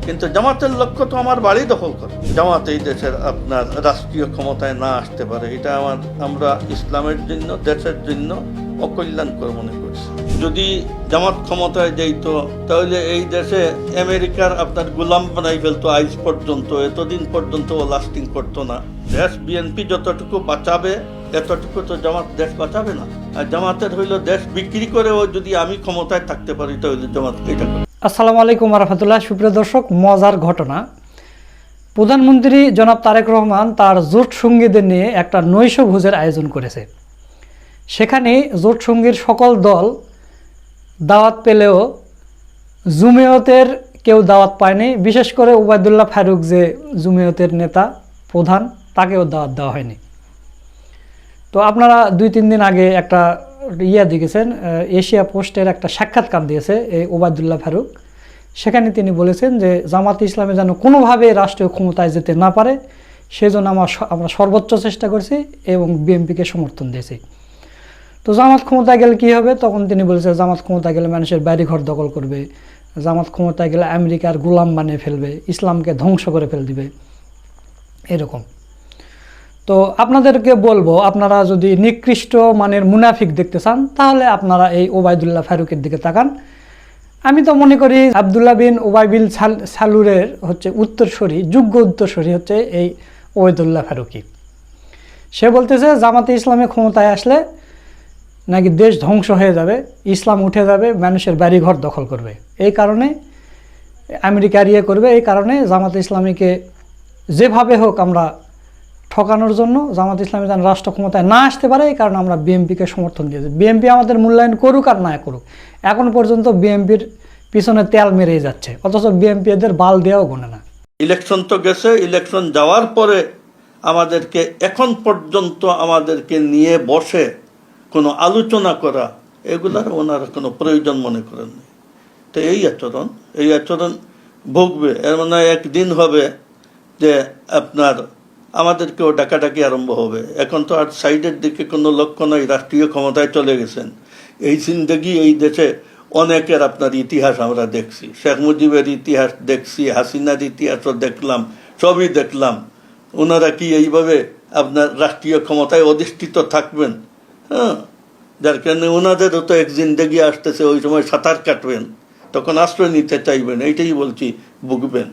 কিন্তু জামাতের লক্ষ্য তো আমার বাড়ি দখল করে। জামাত এই দেশের আপনার রাষ্ট্রীয় ক্ষমতায় না আসতে পারে, এটা আমরা ইসলামের জন্য, দেশের জন্য অকল্যাণকর মনে করছি। যদি জামাত ক্ষমতায় যেত তাহলে এই দেশে আমেরিকার আপনার গোলাম বানাই ফেলতো আইজ পর্যন্ত, এতদিন পর্যন্ত ও লাস্টিং করতো না। দেশ বিএনপি যতটুকু বাঁচাবে এতটুকু তো জামাত দেশ বাঁচাবে না। আর জামাতের হইল দেশ বিক্রি করেও যদি আমি ক্ষমতায় থাকতে পারি তাহলে জামাত এটা করে। আসসালামু আলাইকুম রহমতুল্লাহ। সুপ্রিয় দর্শক, মজার ঘটনা, প্রধানমন্ত্রী জনাব তারেক রহমান তার জোট সঙ্গীদের নিয়ে একটা নৈশভোজের আয়োজন করেছে। সেখানে জোট সঙ্গীর সকল দল দাওয়াত পেলেও জুমিয়তের কেউ দাওয়াত পায়নি। বিশেষ করে ওবায়দুল্লাহ ফারুক, যে জুমিয়তের নেতা প্রধান, তাকেও দাওয়াত দেওয়া হয়নি। তো আপনারা 2-3 দিন আগে একটা দেখেছেন, এশিয়া পোস্টের একটা সাক্ষাৎকার দিয়েছে এই ওবায়দুল্লাহ ফারুক। সেখানে তিনি বলেছেন যে জামাত ইসলামে যেন কোনোভাবে রাষ্ট্রীয় ক্ষমতায় যেতে না পারে, সেজন্য আমরা সর্বোচ্চ চেষ্টা করছি এবং বিএনপিকে সমর্থন দিয়েছি। তো জামাত ক্ষমতায় গেলে কী হবে? তখন তিনি বলেছেন জামাত ক্ষমতায় গেলে মানুষের বাড়িঘর দখল করবে, জামাত ক্ষমতায় গেলে আমেরিকার গোলাম বানিয়ে ফেলবে, ইসলামকে ধ্বংস করে ফেল দিবে, এরকম। তো আপনাদেরকে বলবো, আপনারা যদি নিকৃষ্ট মানের মুনাফিক দেখতে চান তাহলে আপনারা এই ওবায়দুল্লাহ ফারুকের দিকে তাকান। আমি তো মনে করি আবদুল্লাহ বিন ওবাই বিন সালুরের উত্তরসূরি, যোগ্য উত্তরসূরি হচ্ছে এই ওবায়দুল্লাহ ফারুকি। সে বলতেছে জামাতে ইসলামে ক্ষমতায় আসলে নাকি দেশ ধ্বংস হয়ে যাবে, ইসলাম উঠে যাবে, মানুষের বাড়িঘর দখল করবে, এই কারণে আমেরিকার করবে, এই কারণে জামাতে ইসলামীকে যেভাবে হোক আমরা ঠকানোর জন্য জামাত ইসলামী যেন রাষ্ট্র ক্ষমতায় না আসতে পারে, এই কারণে আমরা বিএনপিকে সমর্থন দিয়েছি। বিএনপি আমাদের মূল্যায়ন করুক আর না করুক, এখন পর্যন্ত বিএনপির পিছনে তেল মেরেই যাচ্ছে, অথচ বিএনপি এদের বাল দেওয়াও গোনে না। ইলেকশন তো গেছে, ইলেকশন যাওয়ার পরে আমাদেরকে এখন পর্যন্ত আমাদেরকে নিয়ে বসে কোনো আলোচনা করা, এগুলার ওনারা কোনো প্রয়োজন মনে করেন না। তো এই আচরণ ভুগবে। এর মানে একদিন হবে যে আপনার আমাদেরকেও ডাকাডাকি আরম্ভ হবে। এখন তো আর সাইডের দিকে কোনো লক্ষ্য নাই, রাষ্ট্রীয় ক্ষমতায় চলে গেছেন। এই জিন্দগি এই দেশে অনেকের আপনার ইতিহাস আমরা দেখছি, শেখ মুজিবের ইতিহাস দেখছি, হাসিনার ইতিহাসও দেখলাম, সবই দেখলাম। ওনারা কি এইভাবে আপনার রাষ্ট্রীয় ক্ষমতায় অধিষ্ঠিত থাকবেন? হ্যাঁ, যার কারণে ওনাদেরও তো এক জিন্দগি আসতেছে, ওই সময় সাঁতার কাটবেন, তখন আশ্রয় নিতে চাইবেন, এইটাই বলছি, ভুগবেন।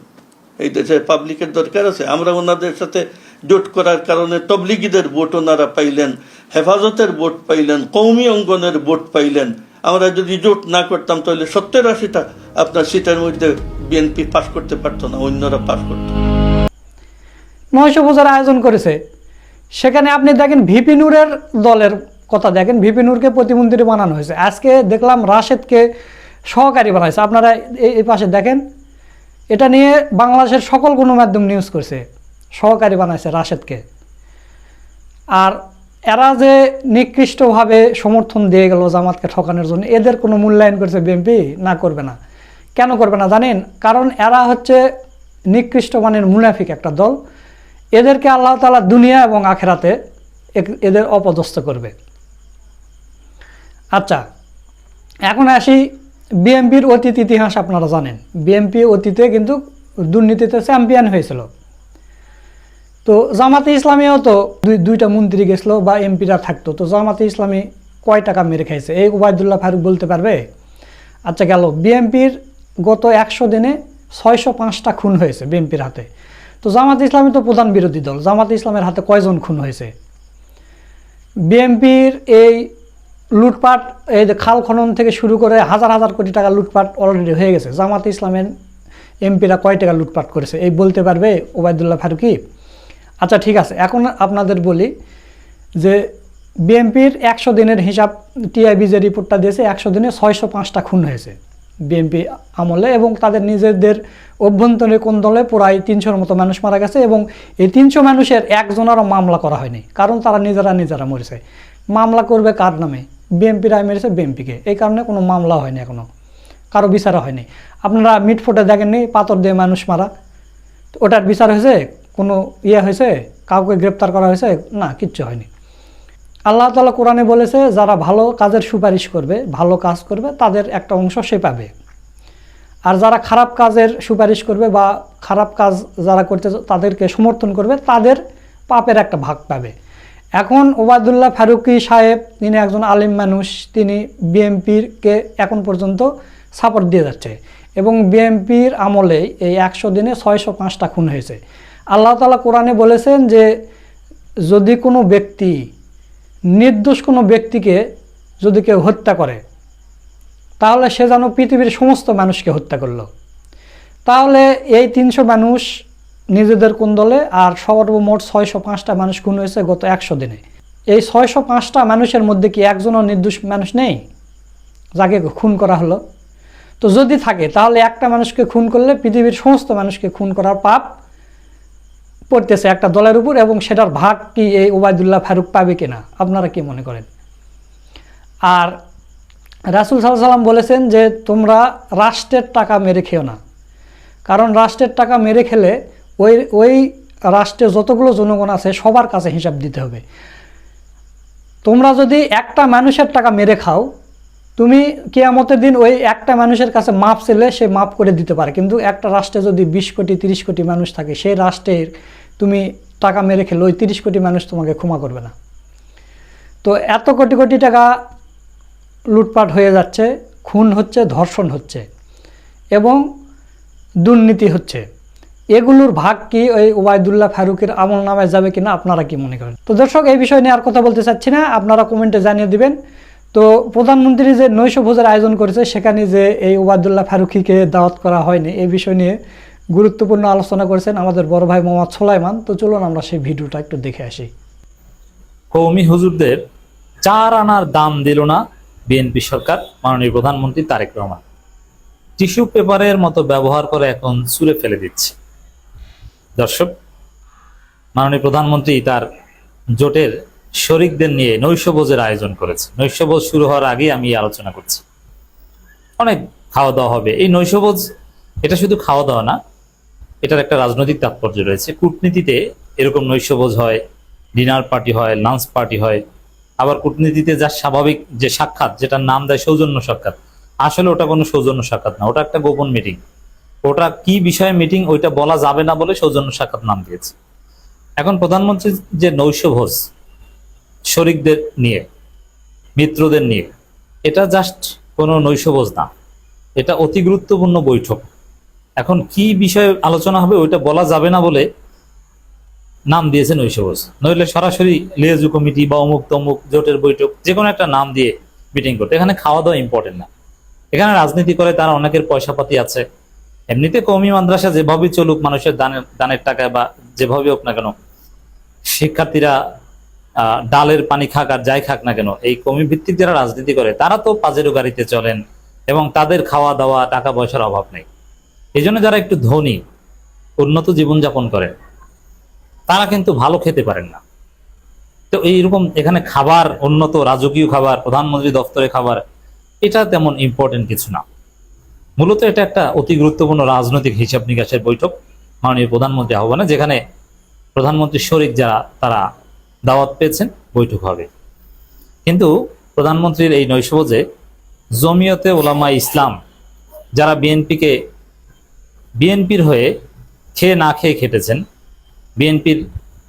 এই দেশে পাবলিকের দরকার আছে। আমরা ওনাদের সাথে জোট করার কারণে তবলিগীদের ভোট ওনারা পাইলেন, হেফাজতের ভোট পাইলেন, কৌমি অঙ্গনের ভোট পাইলেন। আমরা যদি জোট না করতাম তাহলে 70-80টা আপনার সিটের মধ্যে বিএনপি পাস করতে পারতো না, অন্যরা পাস করতো। 900 ভোজের আয়োজন করেছে, সেখানে আপনি দেখেন ভিপি নূরের দলের কথা দেখেন, ভিপি নূরকে প্রতিমন্ত্রী বানানো হয়েছে। আজকে দেখলাম রাশেদকে সহকারী বানাইছে। আপনারা এই পাশে দেখেন, এটা নিয়ে বাংলাদেশের সকল গণমাধ্যম নিউজ করছে, সহকারী বানাইছে রাশেদকে। আর এরা যে নিকৃষ্টভাবে সমর্থন দিয়ে গেল জামাতকে ঠকানোর জন্য, এদের কোনো মূল্যায়ন করছে বিএনপি? না, করবে না। কেন করবে না জানেন? কারণ এরা হচ্ছে নিকৃষ্ট মানের মুনাফিক একটা দল। এদেরকে আল্লাহ তাআলা দুনিয়া এবং আখেরাতে এদের অপদস্থ করবে। আচ্ছা, এখন আসি বিএনপির অতীত ইতিহাস। আপনারা জানেন বিএনপি অতীতে কিন্তু দুর্নীতিতে চ্যাম্পিয়ন হয়েছিল। তো জামাতে ইসলামীও তো দুইটা মন্ত্রী গেছিল বা এমপিরা থাকতো, তো জামাতে ইসলামী কয় টাকা মেরে খাইছে এই ওবায়দুল্লাহ ফারুক বলতে পারবে? আচ্ছা, গেল বিএনপির গত 100 দিনে 605টা খুন হয়েছে বিএনপির হাতে। তো জামাতে ইসলামী তো প্রধান বিরোধী দল, জামাতে ইসলামের হাতে কয়জন খুন হয়েছে? বিএনপির এই লুটপাট, এই যে খাল খনন থেকে শুরু করে হাজার হাজার কোটি টাকা লুটপাট অলরেডি হয়ে গেছে। জামাতে ইসলামের এমপিরা কয় টাকা লুটপাট করেছে এই বলতে পারবে ওবায়দুল্লাহ ফারুকি? আচ্ছা, ঠিক আছে, এখন আপনাদের বলি যে বিএনপির 100 দিনের হিসাব টিআইবি যে রিপোর্টটা দিয়েছে, 100 দিনে 605টা খুন হয়েছে বিএনপি আমলে, এবং তাদের নিজেদের অভ্যন্তরে কোন দলে প্রায় 300-র মতো মানুষ মারা গেছে, এবং এই 300 মানুষের একজনেরও মামলা করা হয়নি, কারণ তারা নিজেরা মরেছে। মামলা করবে কার নামে? বিএনপিরাই মেরেছে বিএনপিকে, এই কারণে কোনো মামলা হয়নি, এখনও কারো বিচার হয়নি। আপনারা মিটফোটে দেখেননি পাথর দিয়ে মানুষ মারা, ওটার বিচার হয়েছে? কোনো হয়েছে? কাউকে গ্রেপ্তার করা হয়েছে? না, কিচ্ছু হয়নি। আল্লাহ তাআলা কোরআনে বলেছে যারা ভালো কাজের সুপারিশ করবে, ভালো কাজ করবে, তাদের একটা অংশ সে পাবে। আর যারা খারাপ কাজের সুপারিশ করবে বা খারাপ কাজ যারা করতে তাদেরকে সমর্থন করবে তাদের পাপের একটা ভাগ পাবে। এখন ওবায়দুল্লাহ ফারুকী সাহেব তিনি একজন আলিম মানুষ, তিনি বিএনপিকে এখন পর্যন্ত সাপোর্ট দিয়ে যাচ্ছে এবং বিএনপির আমলে এই 100 দিনে 605টা খুন হয়েছে। আল্লাহ তাআলা কোরআনে বলেছেন যে যদি কোনো ব্যক্তি নির্দোষ কোনো ব্যক্তিকে যদি কেউ হত্যা করে তাহলে সে যেন পৃথিবীর সমস্ত মানুষকে হত্যা করলো। তাহলে এই 300 মানুষ নিজেদের কোন দলে, আর সর্বমোট 605টা মানুষ খুন হয়েছে গত 100 দিনে। এই 605টা মানুষের মধ্যে কি একজনও নির্দোষ মানুষ নেই যাকে খুন করা হলো? তো যদি থাকে তাহলে একটা মানুষকে খুন করলে পৃথিবীর সমস্ত মানুষকে খুন করার পাপ পড়তেছে একটা দলের উপর, এবং সেটার ভাগ কি এই ওবায়দুল্লাহ ফারুক পাবে কিনা আপনারা কি মনে করেন? আর রাসূল সাল্লাল্লাহু আলাইহি ওয়াসাল্লাম বলেছেন যে তোমরা রাষ্ট্রের টাকা মেরে খেও না, কারণ রাষ্ট্রের টাকা মেরে খেলে ওই রাষ্ট্রে যতগুলো জনগণ আছে সবার কাছে হিসাব দিতে হবে। তোমরা যদি একটা মানুষের টাকা মেরে খাও, তুমি কিয়ামতের দিন ওই একটা মানুষের কাছে মাপ চাইলে সে মাপ করে দিতে পারে, কিন্তু একটা রাষ্ট্রে যদি 20 কোটি 30 কোটি মানুষ থাকে সেই রাষ্ট্রের তুমি টাকা মেরে খেলে ওই 30 কোটি মানুষ তোমাকে ক্ষমা করবে না। তো এত কোটি কোটি টাকা লুটপাট হয়ে যাচ্ছে, খুন হচ্ছে, ধর্ষণ হচ্ছে এবং দুর্নীতি হচ্ছে, এগুলোর ভাগ কি ওই ওবায়দুল্লাহ ফারুকের আমল নামায় যাবে কিনা আপনারা কি মনে করেন? তো দর্শক, এই বিষয় নিয়ে আর কথা বলতে চাচ্ছি না, আপনারা কমেন্টে জানিয়ে দিবেন। তো প্রধানমন্ত্রী যে নৈশ ভোজের আয়োজন করেছে সেখানে যে এই ওবায়দুল্লাহ ফারুকীকে দাওয়াত করা হয়নি, এই বিষয় নিয়ে গুরুত্বপূর্ণ আলোচনা করেছেন আমাদের বড় ভাই মোহাম্মদ সোলাইমান। তো চলুন আমরা সেই ভিডিওটা একটু দেখে আসি। কওমি হুজুরদের 4 আনার দাম দিল না বিএনপি সরকার, মাননীয় প্রধানমন্ত্রী তারেক রহমান। টিস্যু পেপারের মতো ব্যবহার করে এখন ছুঁড়ে ফেলে দিচ্ছে। দর্শক, মাননীয় প্রধানমন্ত্রী তার জোটের শরিকদের নিয়ে নৈশভোজের আয়োজন করেছে। নৈশভোজ শুরু হওয়ার আগেই আমি এই আলোচনা করছি। অনেক খাওয়া দাওয়া হবে। এই নৈশভোজ এটা শুধু খাওয়া দাওয়া না, এটার একটা রাজনৈতিক তাৎপর্য রয়েছে। কূটনীতিতে এরকম নৈশভোজ হয়, ডিনার পার্টি হয়, লাঞ্চ পার্টি হয়। আবার কূটনীতিতে যা স্বাভাবিক যে সাক্ষাৎ, যেটার নাম দেয় সৌজন্য সাক্ষাৎ, আসলে ওটা কোনো সৌজন্য সাক্ষাৎ না, ওটা একটা গোপন মিটিং। ওটা কি বিষয়ে মিটিং ওইটা বলা যাবে না বলে সৌজন্য সাক্ষাৎ নাম দিয়েছে। এখন প্রধানমন্ত্রীর যে নৈশভোজ শরিকদের নিয়ে, মিত্রদের নিয়ে, এটা জাস্ট কোনো নৈশভোজ না, এটা অতি গুরুত্বপূর্ণ বৈঠক। এখন কি বিষয়ে আলোচনা হবে ওইটা বলা যাবে না বলে নাম দিয়েছে নৈশভোজ। নইলে সরাসরি লিয়াজু কমিটি বা অমুক তমুক জোটের বৈঠক যে কোনো একটা নাম দিয়ে মিটিং করতে। এখানে খাওয়া দাওয়া ইম্পর্টেন্ট না, এখানে রাজনীতি করে তারা অনেকের পয়সাপাতি আছে। এমনিতে কওমি মাদ্রাসা যেভাবে চলুক, মানুষের দানের টাকায় বা যেভাবে হোক না কেন, শিক্ষার্থীরা ডালের পানি খাক আর যাই খাক না কেন, এই কওমি ভিত্তিক যারা রাজনীতি করে তারা তো পাজেরো গাড়িতে চলেন এবং তাদের খাওয়া দাওয়া টাকা পয়সার অভাব নেই। এই জন্য যারা একটু ধনী, উন্নত জীবনযাপন করে, তারা কিন্তু ভালো খেতে পারেন না। তো এইরকম এখানে খাবার, উন্নত রাজকীয় খাবার, প্রধানমন্ত্রী দপ্তরে খাবার, এটা তেমন ইম্পর্টেন্ট কিছু না। মূলত এটা একটা অতি গুরুত্বপূর্ণ রাজনৈতিক হিসাব নিকাশের বৈঠক মাননীয় প্রধানমন্ত্রী আহ্বানে, যেখানে প্রধানমন্ত্রীর শরিক যারা তারা দাওয়াত পেয়েছেন, বৈঠক হবে। কিন্তু প্রধানমন্ত্রীর এই নৈশভোজে জমিয়তে উলামা ইসলাম যারা বিএনপির হয়ে খেয়ে না খেয়ে খেটেছেন, বিএনপির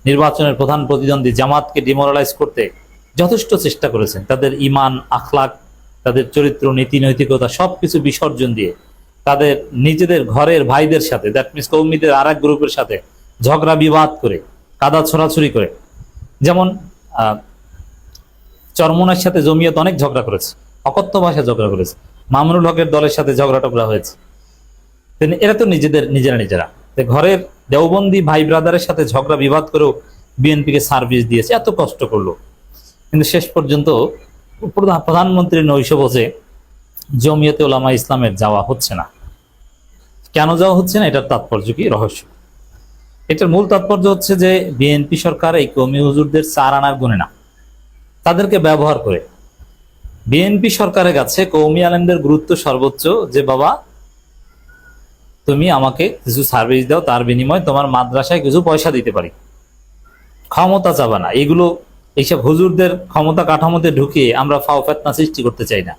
নির্বাচনের প্রধান প্রতিদ্বন্দ্বী জামাতকে ডিমোরালাইজ করতে যথেষ্ট চেষ্টা করেছেন, তাদের ঈমান, আখলাক, তাদের চরিত্র, নীতি, নৈতিকতা সবকিছু বিসর্জন দিয়ে তাদের নিজেদের ঘরের ভাইদের সাথে, দ্যাট মিনস কৌমিদের আর এক গ্রুপের সাথে ঝগড়া বিবাদ করে, কাদা ছড়াছড়ি করে, যেমন চরমোনার সাথে জমিয়ত অনেক ঝগড়া করেছে, অকথ্য ভাষায় ঝগড়া করেছে, মামুনুল হকের দলের সাথে ঝগড়া টগড়া হয়েছে। এরা তো নিজেরা ঘরের দেওবন্দি ভাই ব্রাদারের সাথে ঝগড়া বিবাদ করেও বিএনপিকে সার্ভিস দিয়েছে, এত কষ্ট করলো, কিন্তু শেষ পর্যন্ত প্রধানমন্ত্রীর নৈশভোজে জমিয়তে উলামা ইসলামের যাওয়া হচ্ছে না। কেন যাওয়া হচ্ছে না, এটার তাৎপর্য কি, রহস্য। এটার মূল তাৎপর্য হচ্ছে যে বিএনপি সরকার এই কওমি হুজুরদের 4 আনার গুণে না, তাদেরকে ব্যবহার করে বিএনপি সরকারের কাছে কওমি আলেমদের গুরুত্ব সর্বোচ্চ, যে বাবা তুমি আমাকে কিছু সার্ভিস দাও, তার বিনিময়ে তোমার মাদ্রাসায় কিছু পয়সা দিতে পারি। ক্ষমতা চাবা না, এইসব হুজুরদের ক্ষমতা কাঠামোতে ঢুকিয়ে আমরা ফাও ফেতনা সৃষ্টি করতে চাই না।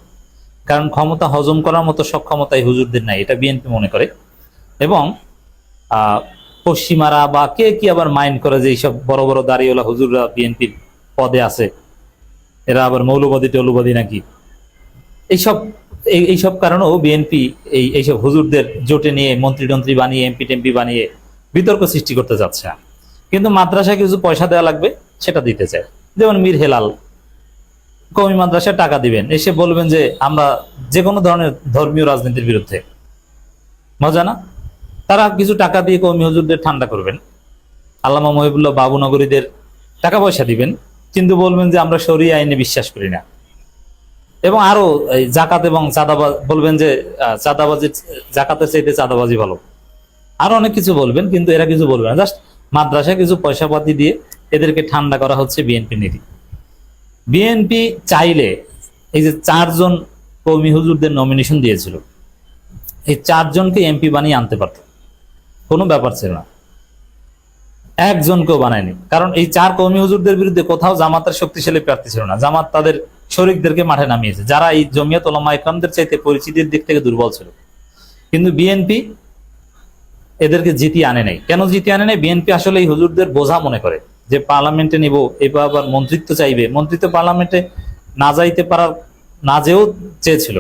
কারণ ক্ষমতা হজম করার মতো সক্ষমতা এই হুজুরদের নাই, এটা বিএনপি মনে করে। এবং পশ্চিমারা বা কে কি আবার মাইন্ড করে যে এইসব বড় বড় দাড়িওয়ালা হুজুররা বিএনপির পদে আছে, এরা আবার মৌলবাদী টৌলবাদী নাকি, এইসব কারণেও বিএনপি এইসব হুজুরদের জোটে নিয়ে মন্ত্রী টন্ত্রী বানিয়ে এমপি টেমপি বানিয়ে বিতর্ক সৃষ্টি করতে যাচ্ছে না। কিন্তু মাদ্রাসায় কিছু পয়সা দেওয়া লাগবে, সেটা দিতে চায়। যেমন মীর হেলাল কওমি মাদ্রাসায় টাকা দিবেন, এসে বলবেন যে আমরা যে কোনো ধরনের ধর্মীয় রাজনীতির বিরুদ্ধে। মজা না? তারা কিছু টাকা দিয়ে কওমি হুজুরদের ঠান্ডা করবেন। আল্লামা মহিবুল্লাহ বাবুনগরীদের টাকা পয়সা দিবেন, কিন্তু বলবেন যে আমরা শরিয়া আইনে বিশ্বাস করি না। এবং আরো জাকাত এবং চাঁদাবাজ বলবেন যে চাঁদাবাজি, জাকাতের চাইতে চাঁদাবাজি ভালো। আরো অনেক কিছু বলবেন, কিন্তু এরা কিছু বলবে না। জাস্ট মাদ্রাসায় কিছু পয়সা পাতি দিয়ে এদেরকে ঠান্ডা করা হচ্ছে বিএনপি নীতি। বিএনপি চাইলে এই যে 4 জন কওমি হুজুরদের নমিনেশন দিয়েছিল, এই 4 জনকে এমপি বানিয়ে আনতে পারত, কোনো ব্যাপার ছিল না। একজনকেও বানায়নি, কারণ এই 4 কওমি হুজুরদের বিরুদ্ধে কোথাও জামাতের শক্তিশালী প্রার্থী ছিল না। জামাত তাদের শরিকদেরকে মাঠে নামিয়েছে, যারা এই জমিয়ত উলামা ইকরামদের চাইতে পরিচিতির দিক থেকে দুর্বল ছিল। কিন্তু বিএনপি এদেরকে জিতিয়ে আনে নাই। কেন জিতিয়ে আনে নাই? বিএনপি আসলে এই হুজুরদের বোঝা মনে করে, যে পার্লামেন্টে নিব, এবার আবার মন্ত্রিত্ব চাইবে, মন্ত্রিত্ব পার্লামেন্টে না যাইতে পারার, না যেও চেয়েছিল।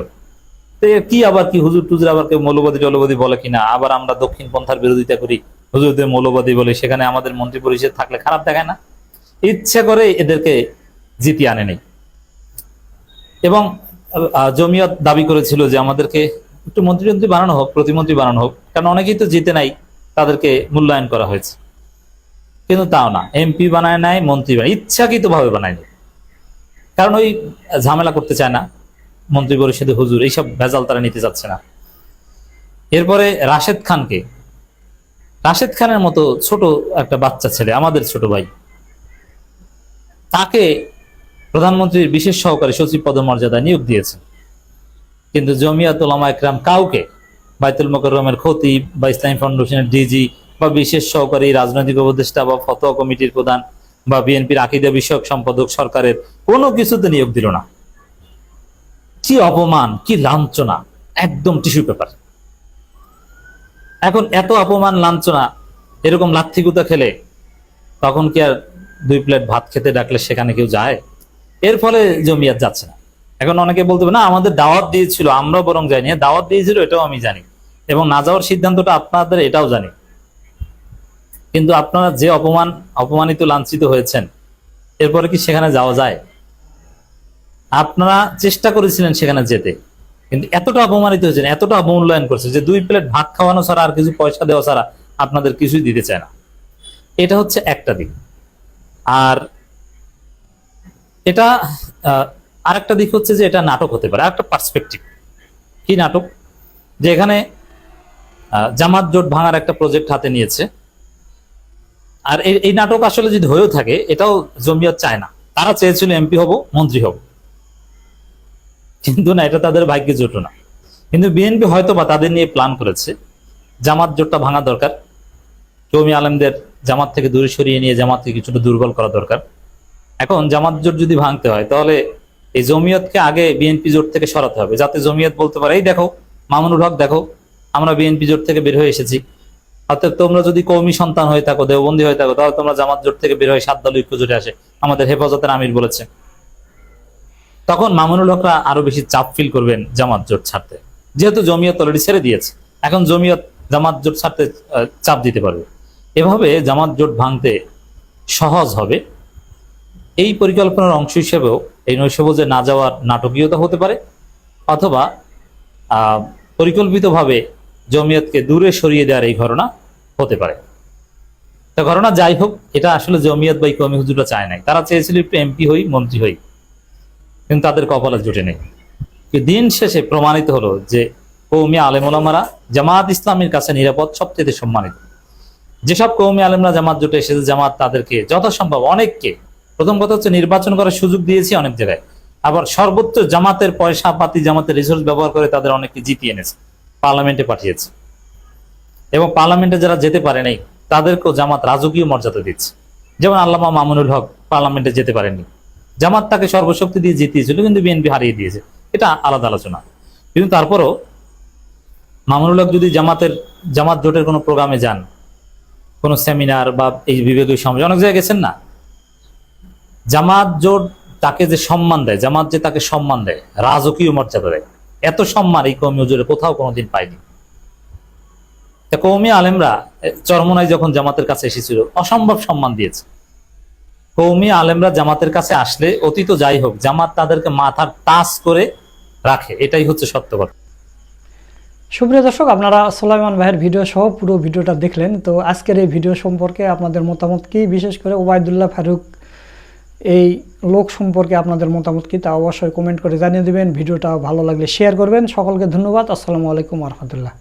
তো কি আবার কি হুজুর টুজুর আবার কেউ মৌলবাদী টৌলবাদী বলে কিনা, আবার আমরা দক্ষিণ পন্থার বিরোধিতা করি, হুজুরদের মৌলবাদী বলে, সেখানে আমাদের মন্ত্রী পরিষদ থাকলে খারাপ দেখায় না? ইচ্ছা করে এদেরকে জিতিয়ে আনে নেই। এবং জমিয়ত দাবি করেছিল যে আমাদেরকে একটু মন্ত্রী বানানো হোক, প্রতিমন্ত্রী বানানো হোক, কারণ অনেকেই তো জিতে নাই, তাদেরকে মূল্যায়ন করা হয়েছে। কিন্তু তাও না, এমপি বানায় নাই, মন্ত্রী বানায়, ইচ্ছাকৃত ভাবে বানায়নি। কারণ ওই ঝামেলা করতে চায় না মন্ত্রী পরিষদে হুজুর, এইসব ভেজাল তারা নিতে চাচ্ছে না। এরপরে রাশেদ খানের মতো ছোট একটা বাচ্চা ছেলে, আমাদের ছোট ভাই, তাকে প্রধানমন্ত্রীর বিশেষ সহকারী সচিব পদমর্যাদা নিয়োগ দিয়েছে। কিন্তু জমিয়ত উলামা ইকরাম কাউকে বাইতুল মোকাররমের খতিব বা ইসলামী ফাউন্ডেশনের ডিজি বা বিশেষ সহকারী রাজনৈতিক উপদেষ্টা বা ফতোয়া কমিটির প্রধান বা বিএনপির আকীদা বিষয়ক সম্পাদক সরকারের কোনো কিছুতে নিয়োগ দিল না। কি অপমান, কি লাঞ্ছনা, একদম টিস্যু পেপার। এখন এত অপমান লাঞ্ছনা, এরকম লাথিগুতা খেলে তখন কি আর 2 প্লেট ভাত খেতে ডাকলে সেখানে কেউ যায়? এর ফলে জমিয়ত যাচ্ছে না। এখন অনেকে বলতে পারে না, আমাদের দাওয়াত দিয়েছিল, আমরা বরং যাইনি। দাওয়াত দিয়েছিল এটাও আমি জানি, এবং না যাওয়ার সিদ্ধান্তটা আপনাদের এটাও জানি। কিন্তু আপনারা যে অপমানিত লাঞ্ছিত হয়েছেন, এরপরে কি সেখানে যাওয়া যায়? আপনারা চেষ্টা করেছিলেন সেখানে যেতে, কিন্তু এতটা অপমানিত হয়েছেন, এতটা অবমূল্যায়ন করছে যে 2 প্লেট ভাত খাওয়ানো ছাড়া আর কিছু পয়সা দেওয়া ছাড়া আপনাদের কিছুই দিতে চায় না। এটা হচ্ছে একটা দিক। আর এটা আরেকটা দিক হচ্ছে যে এটা নাটক হতে পারে, আরেকটা পার্সপেক্টিভ। কি নাটক? যে এখানে জামাত জোট ভাঙার একটা প্রজেক্ট হাতে নিয়েছে, আর এই নাটক আসলে যদি হয়েও থাকে, এটাও জমিয়ত চায় না। তারা চেয়েছিল এমপি হব, মন্ত্রী হব, কিন্তু না, এটা তাদের ভাগ্যে জোটলো না। কিন্তু বিএনপি হয়তো বা তাদের নিয়ে প্ল্যান করেছে, জামাত জোটটা ভাঙা দরকার, কওমি আলেমদের জামাত থেকে দূরে সরিয়ে নিয়ে জামাতকে কিছুটা দুর্বল করা দরকার। এখন জামাত জোট যদি ভাঙতে হয়, তাহলে এই জমিয়তকে আগে বিএনপি জোট থেকে সরাতে হবে, যাতে জমিয়ত বলতে পারে, এই দেখো মামুনুল হক, দেখো আমরা বিএনপি জোট থেকে বের হয়ে এসেছি। অর্থাৎ তোমরা যদি কওমি সন্তান হয়ে থাকো, দেওবন্দি হয়ে থাকো, তাহলে তোমরা জামাত জোট থেকে বের হয়ে 7 দল ঐক্য জোটে আসে, আমাদের হেফাজতের আমির বলেছে। তখন মামুনুল হকরা আরো বেশি চাপ ফিল করবেন জামাত জোট ছাড়তে, যেহেতু জমিয়ত অলরেডি ছেড়ে দিয়েছে। এখন জমিয়ত জামাত জোট ছাড়তে চাপ দিতে পারবে। এভাবে জামাত জোট ভাঙতে সহজ হবে। এই পরিকল্পনার অংশ হিসেবেও এই নৈশভোজে না যাওয়ার নাটকীয়তা হতে পারে, অথবা পরিকল্পিতভাবে জমিয়তকে দূরে সরিয়ে দেওয়ার এই ঘটনা হতে পারে। তা ঘটনা যাই হোক, এটা আসলে জমিয়ত বা কওমি হুজুররা চায় নাই। তারা চেয়েছিল একটু এমপি হই, মন্ত্রী হই, কিন্তু তাদের কপালে জোটে নেই। দিন শেষে প্রমাণিত হলো যে কওমি আলেম ওলামারা জামাত ইসলামের কাছে নিরাপদ, সবচেয়ে সম্মানিত। যেসব কওমি আলেমরা জামাত জোটে এসেছে, জামাত তাদেরকে যথাসম্ভব অনেককে, প্রথম কথা হচ্ছে নির্বাচন করার সুযোগ দিয়েছে অনেক জায়গায়, আবার সর্বোচ্চ জামাতের পয়সা পাতি, জামাতের রিসোর্স ব্যবহার করে তাদের অনেককে জিতিয়ে এনেছে, পার্লামেন্টে পাঠিয়েছে। এবং পার্লামেন্টে যারা যেতে পারে নাই, তাদেরকেও জামাত রাজকীয় মর্যাদা দিচ্ছে। যেমন আল্লামা মামুনুল হক পার্লামেন্টে যেতে পারেননি, জামাত তাকে সর্বশক্তি দিয়ে জিতিয়েছিল, কিন্তু বিএনপি হারিয়ে দিয়েছে, এটা আলাদা আলোচনা। কিন্তু তারপরও মামুনুল হক যদি জামাত জোটের কোনো প্রোগ্রামে যান, কোনো সেমিনার বা এই বিবেকীয় সমাজ, অনেক জায়গায় গেছেন না, জামাত জোট তাকে যে সম্মান দেয়, জামাত যে তাকে সম্মান দেয়, রাজকীয় মর্যাদা দেয়, এত সম্মান এই কওমি হুজুরে কোথাও কোনোদিন পায়নি। কওমি আলেমরা চরমনায় যখন জামাতের কাছে এসেছিল অসম্ভব সম্মান দিয়েছে। কওমি আলেমরা জামাতের কাছে আসলে অতীত যাই হোক, জামাত তাদেরকে মাথার তাজ করে রাখে, এটাই হচ্ছে সত্য কথা। সুপ্রিয় দর্শক, আপনারা সোলাইমান ভাইয়ের ভিডিও সহ পুরো ভিডিওটা দেখলেন। তো আজকের এই ভিডিও সম্পর্কে আপনাদের মতামত কি, বিশেষ করে ওবায়দুল্লাহ ফারুক এই লোক সম্পর্কে আপনাদের মতামত কি, তা অবশ্যই কমেন্ট করে জানিয়ে দিবেন। ভিডিওটা ভালো লাগলে শেয়ার করবেন। সকলকে ধন্যবাদ। আসসালামু আলাইকুম ওয়া রাহমাতুল্লাহ।